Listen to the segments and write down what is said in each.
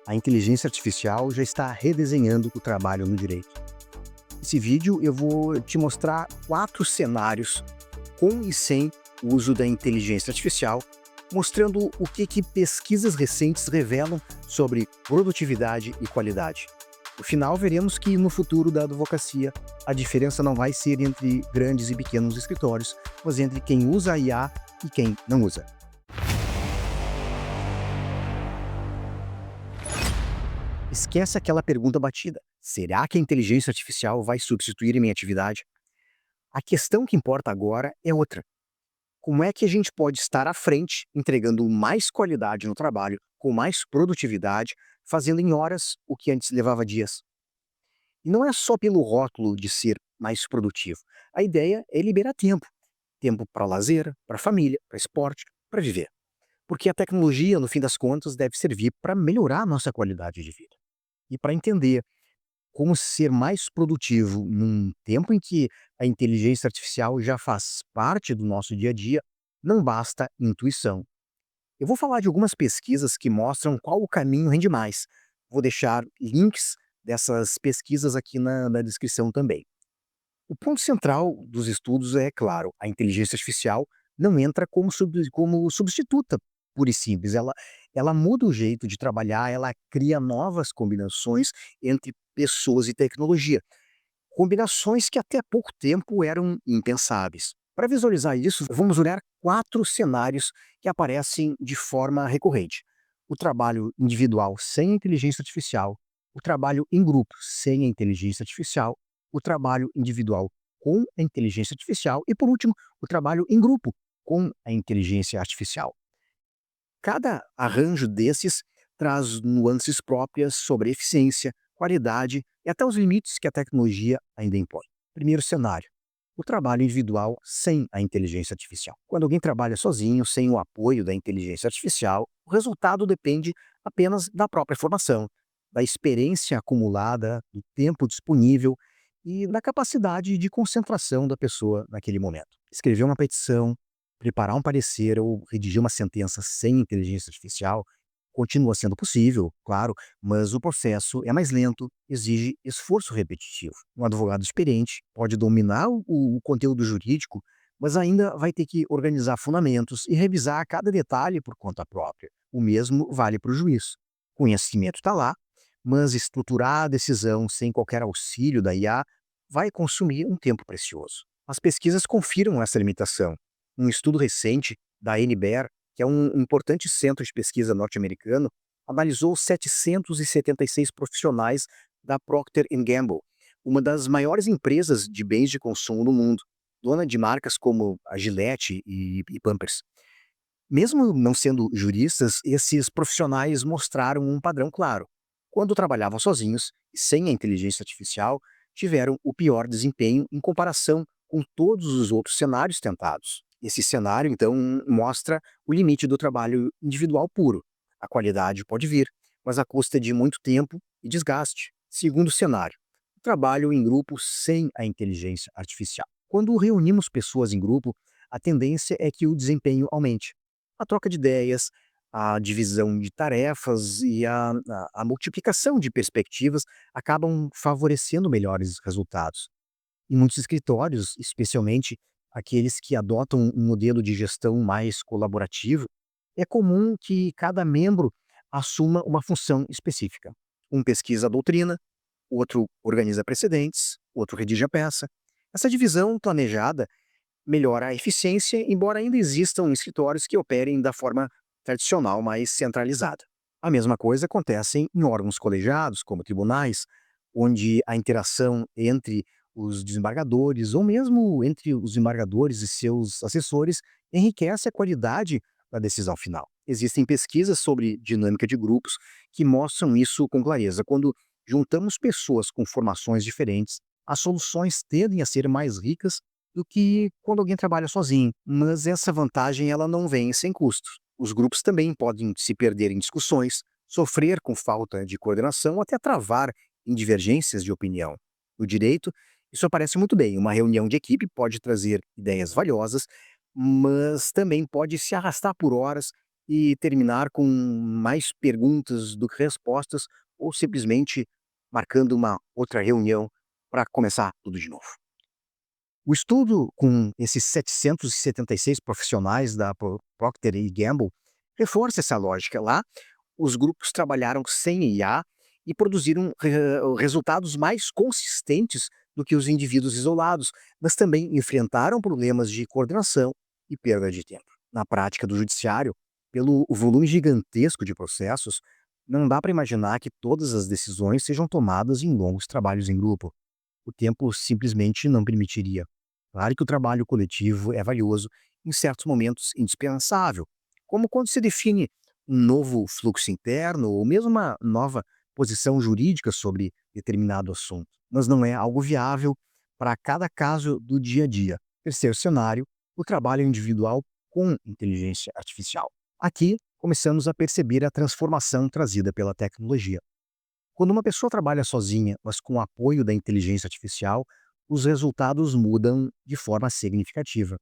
A inteligência artificial já está redesenhando o trabalho no direito. Nesse vídeo eu vou te mostrar 4 cenários com e sem o uso da inteligência artificial, mostrando o que pesquisas recentes revelam sobre produtividade e qualidade. No final, veremos que no futuro da advocacia, a diferença não vai ser entre grandes e pequenos escritórios, mas entre quem usa a IA e quem não usa. Esquece aquela pergunta batida: será que a inteligência artificial vai substituir minha atividade? A questão que importa agora é outra. Como é que a gente pode estar à frente, entregando mais qualidade no trabalho, com mais produtividade, fazendo em horas o que antes levava dias? E não é só pelo rótulo de ser mais produtivo. A ideia é liberar tempo. Tempo para lazer, para família, para esporte, para viver. Porque a tecnologia, no fim das contas, deve servir para melhorar a nossa qualidade de vida. E para entender como ser mais produtivo num tempo em que a inteligência artificial já faz parte do nosso dia a dia, não basta intuição. Eu vou falar de algumas pesquisas que mostram qual o caminho rende mais. Vou deixar links dessas pesquisas aqui na descrição também. O ponto central dos estudos é, claro, a inteligência artificial não entra como substituta pura e simples. Ela muda o jeito de trabalhar, ela cria novas combinações entre pessoas e tecnologia. Combinações que até pouco tempo eram impensáveis. Para visualizar isso, vamos olhar 4 cenários que aparecem de forma recorrente: o trabalho individual sem inteligência artificial, o trabalho em grupo sem a inteligência artificial, o trabalho individual com a inteligência artificial e, por último, o trabalho em grupo com a inteligência artificial. Cada arranjo desses traz nuances próprias sobre eficiência, qualidade e até os limites que a tecnologia ainda impõe. Primeiro cenário: o trabalho individual sem a inteligência artificial. Quando alguém trabalha sozinho, sem o apoio da inteligência artificial, o resultado depende apenas da própria formação, da experiência acumulada, do tempo disponível e da capacidade de concentração da pessoa naquele momento. Escrever uma petição, preparar um parecer ou redigir uma sentença sem inteligência artificial continua sendo possível, claro, mas o processo é mais lento, exige esforço repetitivo. Um advogado experiente pode dominar o conteúdo jurídico, mas ainda vai ter que organizar fundamentos e revisar cada detalhe por conta própria. O mesmo vale para o juiz. O conhecimento está lá, mas estruturar a decisão sem qualquer auxílio da IA vai consumir um tempo precioso. As pesquisas confirmam essa limitação. Um estudo recente da NBER, que é um importante centro de pesquisa norte-americano, analisou 776 profissionais da Procter Gamble, uma das maiores empresas de bens de consumo do mundo, dona de marcas como a Gillette e Pampers. Mesmo não sendo juristas, esses profissionais mostraram um padrão claro. Quando trabalhavam sozinhos e sem a inteligência artificial, tiveram o pior desempenho em comparação com todos os outros cenários tentados. Esse cenário, então, mostra o limite do trabalho individual puro. A qualidade pode vir, mas à custa de muito tempo e desgaste. Segundo cenário: o trabalho em grupo sem a inteligência artificial. Quando reunimos pessoas em grupo, a tendência é que o desempenho aumente. A troca de ideias, a divisão de tarefas e a multiplicação de perspectivas acabam favorecendo melhores resultados. Em muitos escritórios, especialmente aqueles que adotam um modelo de gestão mais colaborativo, é comum que cada membro assuma uma função específica. Um pesquisa a doutrina, outro organiza precedentes, outro redige a peça. Essa divisão planejada melhora a eficiência, embora ainda existam escritórios que operem da forma tradicional, mais centralizada. A mesma coisa acontece em órgãos colegiados, como tribunais, onde a interação entre os desembargadores ou mesmo entre os desembargadores e seus assessores enriquece a qualidade da decisão final. Existem pesquisas sobre dinâmica de grupos que mostram isso com clareza. Quando juntamos pessoas com formações diferentes, as soluções tendem a ser mais ricas do que quando alguém trabalha sozinho. Mas essa vantagem ela não vem sem custos. Os grupos também podem se perder em discussões, sofrer com falta de coordenação ou até travar em divergências de opinião. No direito, isso aparece muito bem. Uma reunião de equipe pode trazer ideias valiosas, mas também pode se arrastar por horas e terminar com mais perguntas do que respostas, ou simplesmente marcando uma outra reunião para começar tudo de novo. O estudo com esses 776 profissionais da Procter e Gamble reforça essa lógica. Lá, os grupos trabalharam sem IA e produziram resultados mais consistentes do que os indivíduos isolados, mas também enfrentaram problemas de coordenação e perda de tempo. Na prática do judiciário, pelo volume gigantesco de processos, não dá para imaginar que todas as decisões sejam tomadas em longos trabalhos em grupo. O tempo simplesmente não permitiria. Claro que o trabalho coletivo é valioso, em certos momentos indispensável, como quando se define um novo fluxo interno ou mesmo uma nova posição jurídica sobre determinado assunto, mas não é algo viável para cada caso do dia a dia. Terceiro cenário, o trabalho individual com inteligência artificial. Aqui começamos a perceber a transformação trazida pela tecnologia. Quando uma pessoa trabalha sozinha, mas com o apoio da inteligência artificial, os resultados mudam de forma significativa.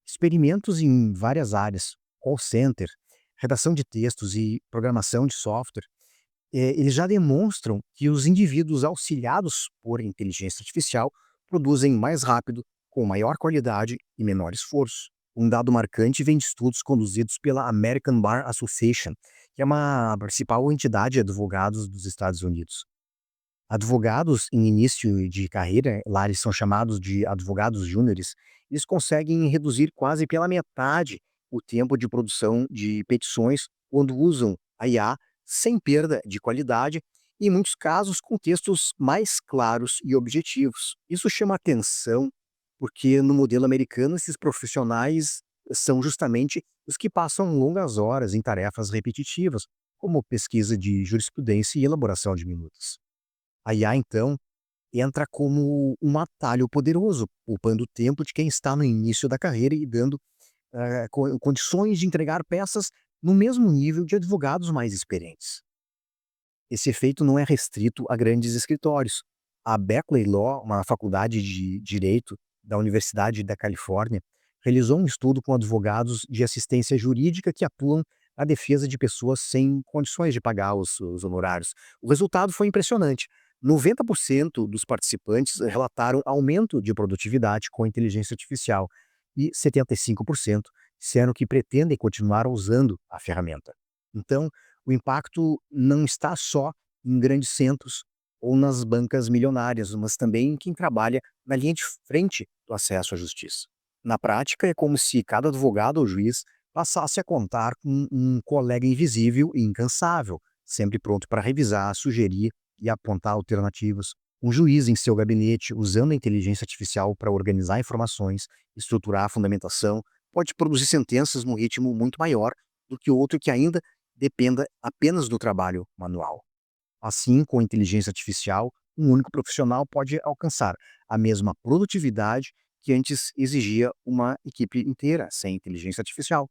Experimentos em várias áreas, call center, redação de textos e programação de software, eles já demonstram que os indivíduos auxiliados por inteligência artificial produzem mais rápido, com maior qualidade e menor esforço. Um dado marcante vem de estudos conduzidos pela American Bar Association, que é uma principal entidade de advogados dos Estados Unidos. Advogados em início de carreira, lá eles são chamados de advogados júniores, eles conseguem reduzir quase pela metade o tempo de produção de petições quando usam a IA sem perda de qualidade e, em muitos casos, com textos mais claros e objetivos. Isso chama atenção porque no modelo americano esses profissionais são justamente os que passam longas horas em tarefas repetitivas, como pesquisa de jurisprudência e elaboração de minutas. A IA, então, entra como um atalho poderoso, poupando o tempo de quem está no início da carreira e dando condições de entregar peças no mesmo nível de advogados mais experientes. Esse efeito não é restrito a grandes escritórios. A Berkeley Law, uma faculdade de direito da Universidade da Califórnia, realizou um estudo com advogados de assistência jurídica que atuam na defesa de pessoas sem condições de pagar os honorários. O resultado foi impressionante. 90% dos participantes relataram aumento de produtividade com a inteligência artificial e 75% disseram que pretendem continuar usando a ferramenta. Então, o impacto não está só em grandes centros ou nas bancas milionárias, mas também em quem trabalha na linha de frente do acesso à justiça. Na prática, é como se cada advogado ou juiz passasse a contar com um colega invisível e incansável, sempre pronto para revisar, sugerir e apontar alternativas. Um juiz em seu gabinete, usando a inteligência artificial para organizar informações, estruturar a fundamentação, pode produzir sentenças num ritmo muito maior do que outro que ainda dependa apenas do trabalho manual. Assim, com a inteligência artificial, um único profissional pode alcançar a mesma produtividade que antes exigia uma equipe inteira sem inteligência artificial.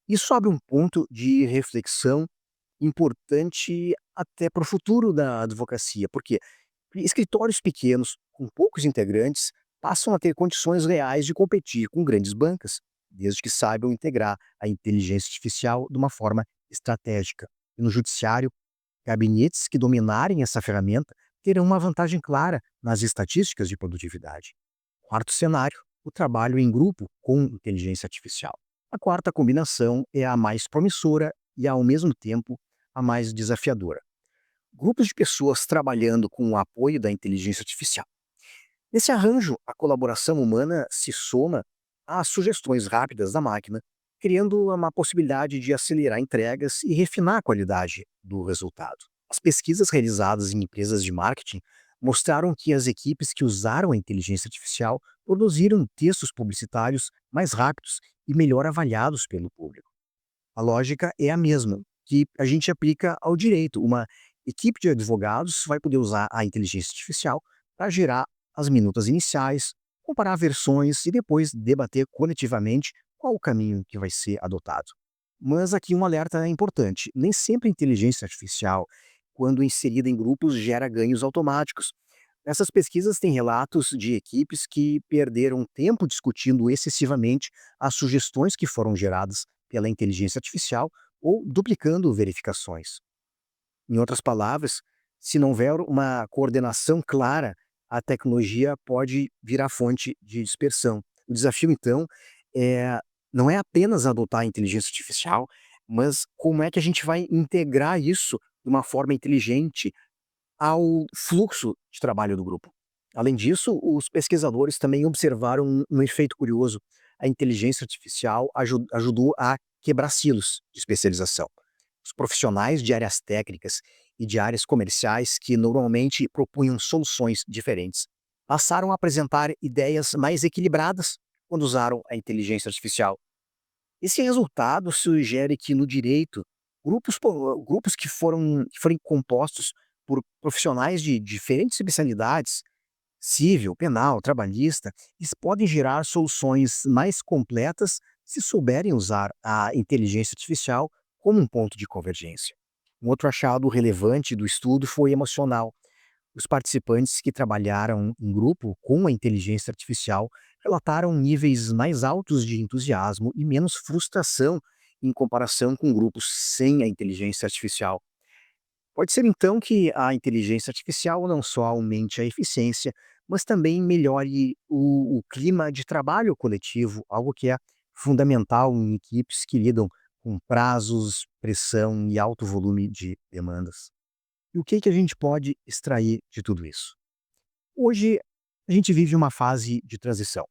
Isso abre um ponto de reflexão importante até para o futuro da advocacia, porque escritórios pequenos, com poucos integrantes, passam a ter condições reais de competir com grandes bancas, desde que saibam integrar a inteligência artificial de uma forma estratégica. E no judiciário, gabinetes que dominarem essa ferramenta terão uma vantagem clara nas estatísticas de produtividade. Quarto cenário, o trabalho em grupo com inteligência artificial. A quarta combinação é a mais promissora e, ao mesmo tempo, a mais desafiadora. Grupos de pessoas trabalhando com o apoio da inteligência artificial. Nesse arranjo, a colaboração humana se soma às sugestões rápidas da máquina, criando uma possibilidade de acelerar entregas e refinar a qualidade do resultado. As pesquisas realizadas em empresas de marketing mostraram que as equipes que usaram a inteligência artificial produziram textos publicitários mais rápidos e melhor avaliados pelo público. A lógica é a mesma, que a gente aplica ao direito. Uma equipe de advogados vai poder usar a inteligência artificial para gerar as minutas iniciais, comparar versões e depois debater coletivamente qual o caminho que vai ser adotado. Mas aqui um alerta importante: nem sempre a inteligência artificial, quando inserida em grupos, gera ganhos automáticos. Essas pesquisas têm relatos de equipes que perderam tempo discutindo excessivamente as sugestões que foram geradas pela inteligência artificial ou duplicando verificações. Em outras palavras, se não houver uma coordenação clara, a tecnologia pode virar fonte de dispersão. O desafio, então, é, não é apenas adotar a inteligência artificial, mas como é que a gente vai integrar isso de uma forma inteligente ao fluxo de trabalho do grupo. Além disso, os pesquisadores também observaram um efeito curioso. A inteligência artificial ajudou a quebrar silos de especialização. Os profissionais de áreas técnicas e de áreas comerciais que normalmente propunham soluções diferentes passaram a apresentar ideias mais equilibradas quando usaram a inteligência artificial. Esse resultado sugere que no direito, grupos que forem compostos por profissionais de diferentes especialidades, civil, penal, trabalhista, eles podem gerar soluções mais completas se souberem usar a inteligência artificial como um ponto de convergência. Um outro achado relevante do estudo foi emocional. Os participantes que trabalharam em grupo com a inteligência artificial relataram níveis mais altos de entusiasmo e menos frustração em comparação com grupos sem a inteligência artificial. Pode ser então que a inteligência artificial não só aumente a eficiência, mas também melhore o clima de trabalho coletivo, algo que é fundamental em equipes que lidam com prazos, pressão e alto volume de demandas. E o que, que a gente pode extrair de tudo isso? Hoje, a gente vive uma fase de transição.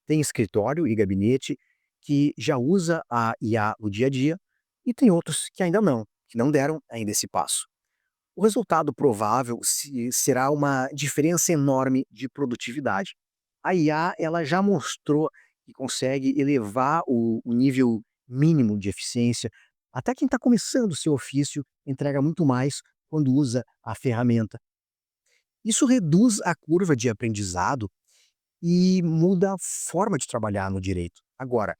Tem escritório e gabinete que já usa a IA no dia a dia e tem outros que ainda não, que não deram ainda esse passo. O resultado provável será uma diferença enorme de produtividade. A IA ela já mostrou que consegue elevar o nível mínimo de eficiência. Até quem está começando o seu ofício entrega muito mais quando usa a ferramenta. Isso reduz a curva de aprendizado e muda a forma de trabalhar no direito. Agora,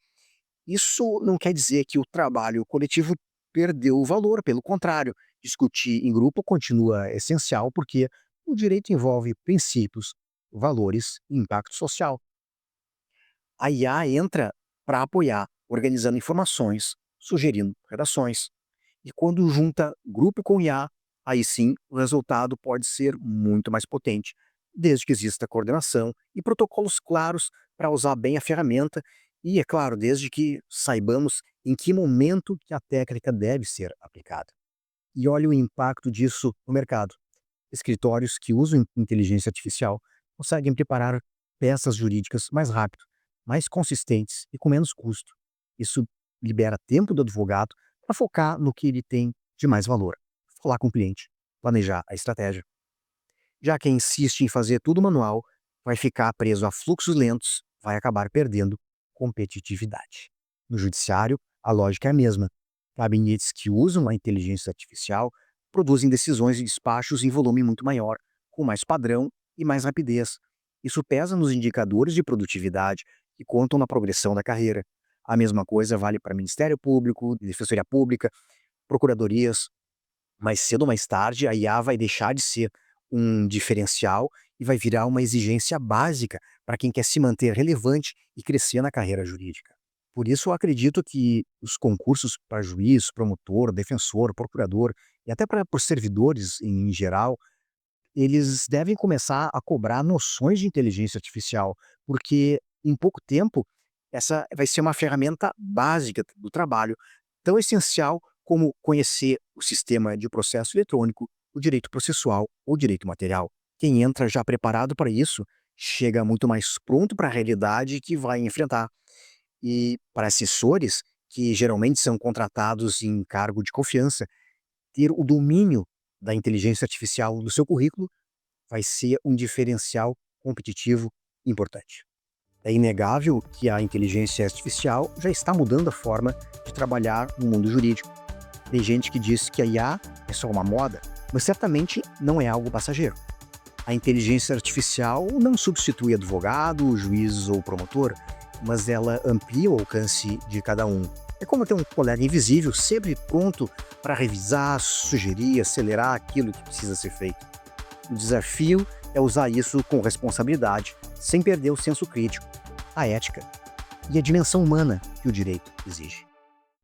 isso não quer dizer que o trabalho coletivo perdeu o valor, pelo contrário, discutir em grupo continua essencial porque o direito envolve princípios, valores e impacto social. A IA entra para apoiar, organizando informações, sugerindo redações. E quando junta grupo com IA, aí sim o resultado pode ser muito mais potente, desde que exista coordenação e protocolos claros para usar bem a ferramenta e, é claro, desde que saibamos em que momento que a técnica deve ser aplicada. E olha o impacto disso no mercado. Escritórios que usam inteligência artificial conseguem preparar peças jurídicas mais rápido, mais consistentes e com menos custo. Isso libera tempo do advogado para focar no que ele tem de mais valor, falar com o cliente, planejar a estratégia. Já quem insiste em fazer tudo manual vai ficar preso a fluxos lentos, vai acabar perdendo competitividade. No judiciário, a lógica é a mesma. Gabinetes que usam a inteligência artificial produzem decisões e despachos em volume muito maior, com mais padrão e mais rapidez. Isso pesa nos indicadores de produtividade que contam na progressão da carreira. A mesma coisa vale para Ministério Público, Defensoria Pública, procuradorias. Mais cedo ou mais tarde, a IA vai deixar de ser um diferencial e vai virar uma exigência básica para quem quer se manter relevante e crescer na carreira jurídica. Por isso, eu acredito que os concursos para juiz, promotor, defensor, procurador e até para por servidores em geral, eles devem começar a cobrar noções de inteligência artificial, porque em pouco tempo essa vai ser uma ferramenta básica do trabalho, tão essencial como conhecer o sistema de processo eletrônico, o direito processual ou o direito material. Quem entra já preparado para isso chega muito mais pronto para a realidade que vai enfrentar. E para assessores, que geralmente são contratados em cargo de confiança, ter o domínio da inteligência artificial no seu currículo vai ser um diferencial competitivo importante. É inegável que a inteligência artificial já está mudando a forma de trabalhar no mundo jurídico. Tem gente que diz que a IA é só uma moda, mas certamente não é algo passageiro. A inteligência artificial não substitui advogado, juiz ou promotor, mas ela amplia o alcance de cada um. É como ter um colega invisível sempre pronto para revisar, sugerir, acelerar aquilo que precisa ser feito. O desafio é usar isso com responsabilidade, sem perder o senso crítico, a ética e a dimensão humana que o direito exige.